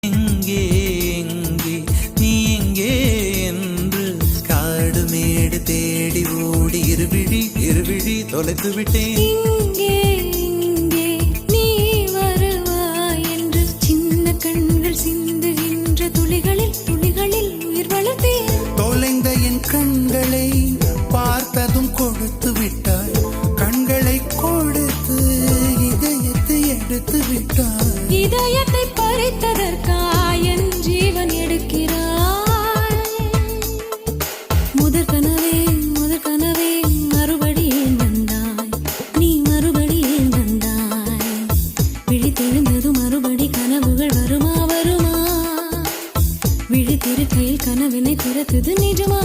எங்கே எங்கே நீ எங்கே என்று காடு மேடு தேடி ஓடி இருவிழி தொலைத்து விட்டேன். இங்கே இங்கே நீ வருவாய் என்று சின்ன கண்கள் சிந்துகின்ற துளிகளில் உயிர் வளர்த்தேன். தொலைந்த என் கண்களை பார்த்ததும் கொடுத்து விட்டாய். கண்களை கொடுத்து இதயத்தை எடுத்து விட்டாய். இதயத்தை பறித்ததற்காய் என் ஜீவன் எடுக்கிறாய். முதற் கனவே மறுபடியும் வந்தாய். நீ மறுபடியும் வந்தாய். விழித்தெழுந்ததும் மறுபடி கனவுகள் வருமா? விழித்திருக்கையில் கனவினை திறத்தது நிஜமா?